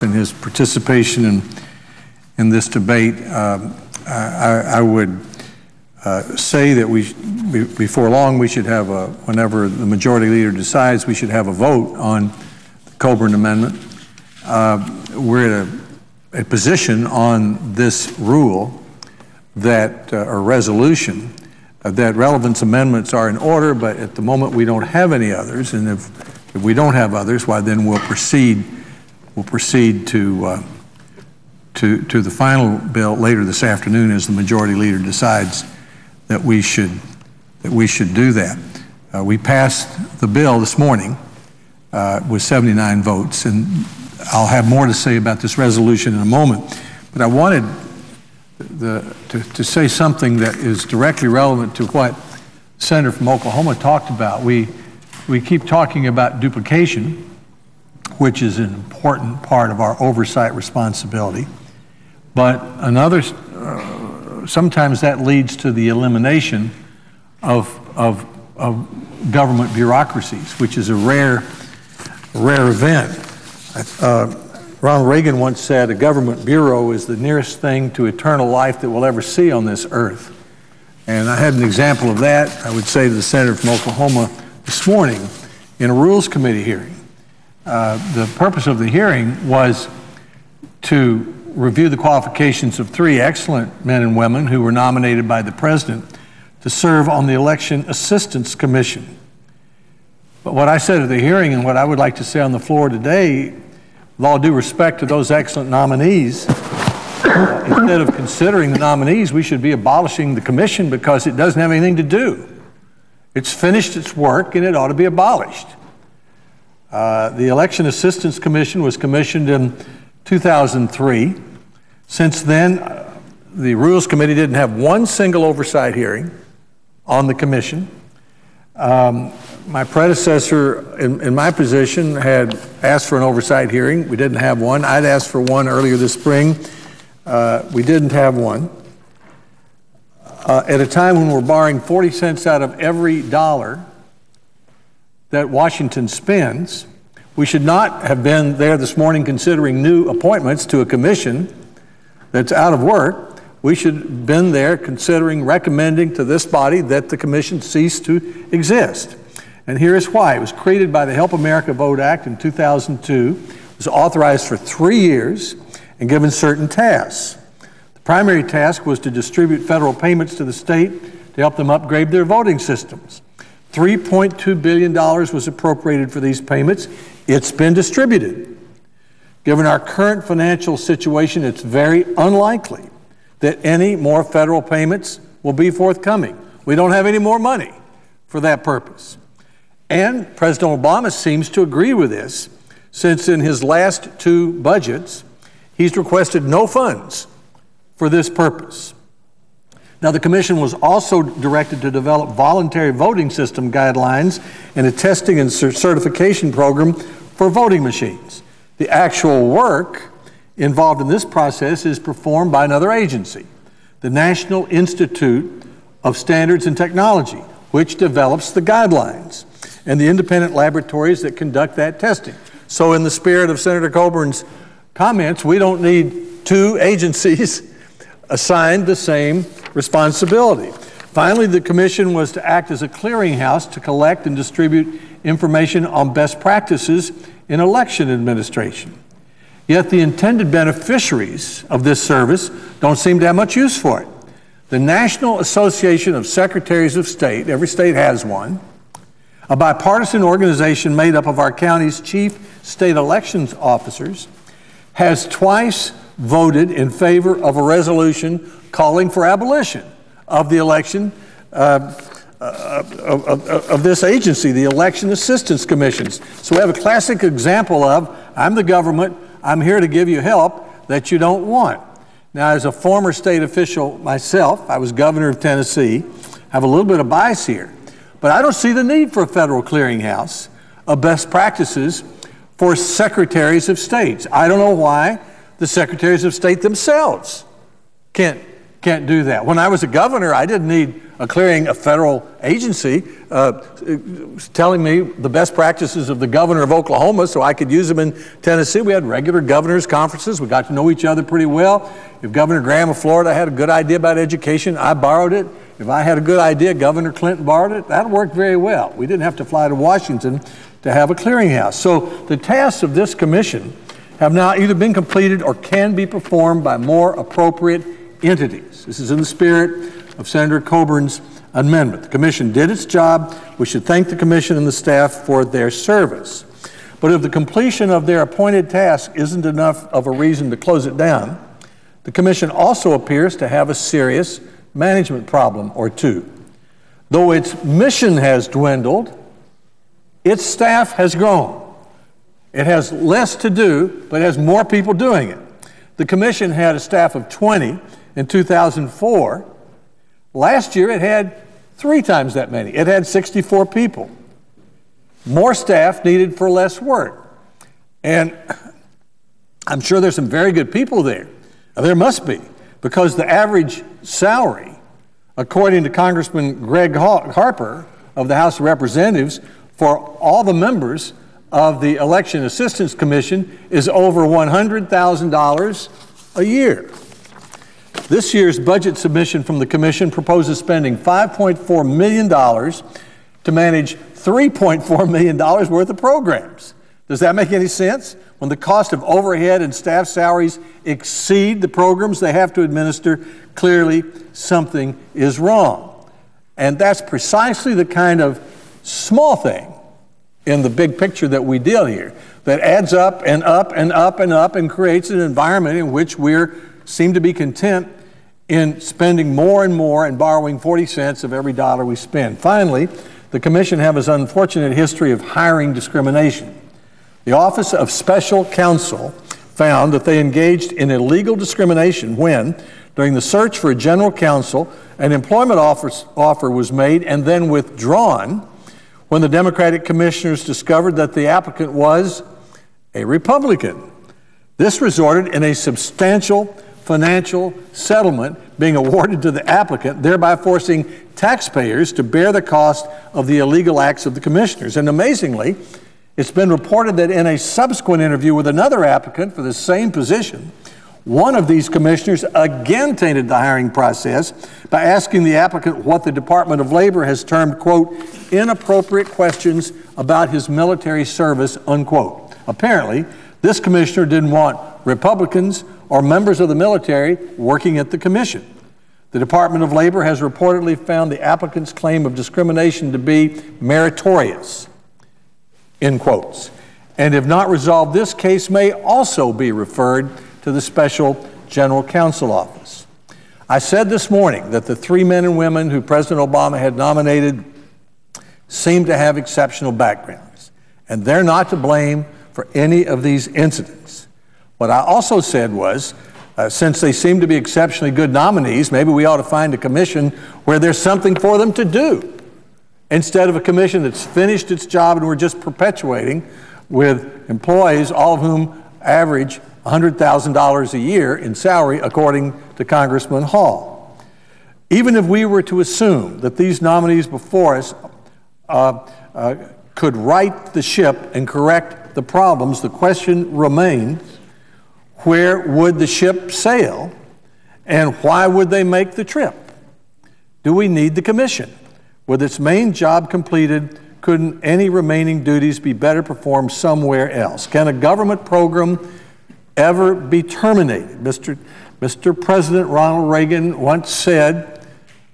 in his participation in this debate. I would say that before long we should have whenever the majority leader decides, we should have a vote on the Coburn Amendment. We're at a position on this rule that, or resolution, that relevance amendments are in order, but at the moment we don't have any others, and if we don't have others, why then we'll proceed to the final bill later this afternoon as the majority leader decides that we should do that. We passed the bill this morning with 79 votes, and I'll have more to say about this resolution in a moment. But I wanted to say something that is directly relevant to what the senator from Oklahoma talked about. We keep talking about duplication, which is an important part of our oversight responsibility. But sometimes that leads to the elimination of government bureaucracies, which is a rare event. Ronald Reagan once said, a government bureau is the nearest thing to eternal life that we'll ever see on this earth. And I had an example of that, I would say, to the senator from Oklahoma this morning in a Rules Committee hearing. The purpose of the hearing was to review the qualifications of 3 excellent men and women who were nominated by the President to serve on the Election Assistance Commission. But what I said at the hearing and what I would like to say on the floor today, with all due respect to those excellent nominees, instead of considering the nominees, we should be abolishing the commission because it doesn't have anything to do. It's finished its work and it ought to be abolished. The Election Assistance Commission was commissioned in 2003. Since then, the Rules Committee didn't have one single oversight hearing on the commission. My predecessor in my position had asked for an oversight hearing. We didn't have one. I'd asked for one earlier this spring. We didn't have one. At a time when we're borrowing 40 cents out of every dollar that Washington spends, we should not have been there this morning considering new appointments to a commission that's out of work. We should have been there considering recommending to this body that the commission cease to exist. And here's why. It was created by the Help America Vote Act in 2002. It was authorized for 3 years and given certain tasks. The primary task was to distribute federal payments to the state to help them upgrade their voting systems. $3.2 billion was appropriated for these payments. It's been distributed. Given our current financial situation, it's very unlikely that any more federal payments will be forthcoming. We don't have any more money for that purpose. And President Obama seems to agree with this, since in his last 2 budgets, he's requested no funds for this purpose. Now, the commission was also directed to develop voluntary voting system guidelines and a testing and certification program for voting machines. The actual work involved in this process is performed by another agency, the National Institute of Standards and Technology, which develops the guidelines, and the independent laboratories that conduct that testing. So in the spirit of Senator Coburn's comments, we don't need 2 agencies assigned the same responsibility. Finally, the commission was to act as a clearinghouse to collect and distribute information on best practices in election administration. Yet the intended beneficiaries of this service don't seem to have much use for it. The National Association of Secretaries of State, every state has one, a bipartisan organization made up of our county's chief state elections officers, has twice voted in favor of a resolution calling for abolition of the election of this agency, the Election Assistance Commissions. So we have a classic example of, I'm the government, I'm here to give you help that you don't want. Now, as a former state official myself, I was governor of Tennessee, I have a little bit of bias here, but I don't see the need for a federal clearinghouse of best practices for secretaries of states. I don't know why the secretaries of state themselves can't do that. When I was a governor, I didn't need a clearing, a federal agency, telling me the best practices of the governor of Oklahoma so I could use them in Tennessee. We had regular governors' conferences. We got to know each other pretty well. If Governor Graham of Florida had a good idea about education, I borrowed it. If I had a good idea, Governor Clinton borrowed it. That worked very well. We didn't have to fly to Washington to have a clearinghouse. So the tasks of this commission have now either been completed or can be performed by more appropriate entities. This is in the spirit of Senator Coburn's amendment. The commission did its job. We should thank the commission and the staff for their service. But if the completion of their appointed task isn't enough of a reason to close it down, the commission also appears to have a serious management problem or two. Though its mission has dwindled, its staff has grown. It has less to do, but has more people doing it. The commission had a staff of 20 in 2004. Last year it had 3 times that many. It had 64 people. More staff needed for less work. And I'm sure there's some very good people there. There must be, because the average salary, according to Congressman Greg Harper of the House of Representatives, for all the members of the Election Assistance Commission is over $100,000 a year. This year's budget submission from the commission proposes spending $5.4 million to manage $3.4 million worth of programs. Does that make any sense? When the cost of overhead and staff salaries exceed the programs they have to administer, clearly something is wrong. And that's precisely the kind of small thing in the big picture that we deal here that adds up and up and up and up and creates an environment in which we seem to be content in spending more and more and borrowing 40 cents of every dollar we spend. Finally, the commission has an unfortunate history of hiring discrimination. The Office of Special Counsel found that they engaged in illegal discrimination when, during the search for a general counsel, an employment offer was made and then withdrawn when the Democratic commissioners discovered that the applicant was a Republican. This resulted in a substantial financial settlement being awarded to the applicant, thereby forcing taxpayers to bear the cost of the illegal acts of the commissioners. And amazingly, it's been reported that in a subsequent interview with another applicant for the same position, one of these commissioners again tainted the hiring process by asking the applicant what the Department of Labor has termed, quote, inappropriate questions about his military service, unquote. Apparently, this commissioner didn't want Republicans or members of the military working at the commission. The Department of Labor has reportedly found the applicant's claim of discrimination to be meritorious, in quotes, and if not resolved, this case may also be referred to the Special General Counsel Office. I said this morning that the 3 men and women who President Obama had nominated seem to have exceptional backgrounds, and they're not to blame for any of these incidents. What I also said was, since they seem to be exceptionally good nominees, maybe we ought to find a commission where there's something for them to do, instead of a commission that's finished its job and we're just perpetuating with employees, all of whom average $100,000 a year in salary, according to Congressman Hall. Even if we were to assume that these nominees before us could right the ship and correct the problems, the question remains, where would the ship sail and why would they make the trip? Do we need the commission? With its main job completed, couldn't any remaining duties be better performed somewhere else? Can a government program ever be terminated? Mr. President Ronald Reagan once said,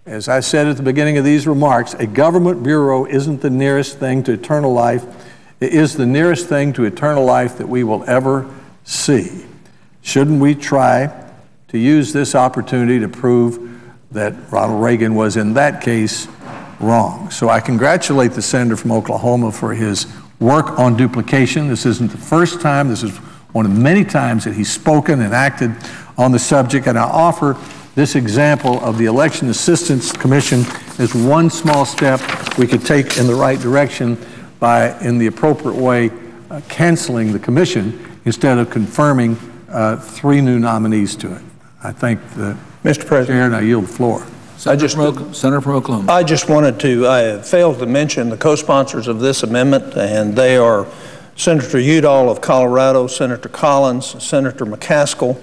as I said at the beginning of these remarks, a government bureau isn't the nearest thing to eternal life. It is the nearest thing to eternal life that we will ever see. Shouldn't we try to use this opportunity to prove that Ronald Reagan was, in that case, wrong? So I congratulate the senator from Oklahoma for his work on duplication. This isn't the first time. This is one of many times that he's spoken and acted on the subject, and I offer this example of the Election Assistance Commission as one small step we could take in the right direction by, in the appropriate way, canceling the commission instead of confirming 3 new nominees to it. I thank the Mr. President, Chair, and I yield the floor. Senator from Oklahoma. I just wanted to, I failed to mention the co-sponsors of this amendment, and they are Senator Udall of Colorado, Senator Collins, Senator McCaskill,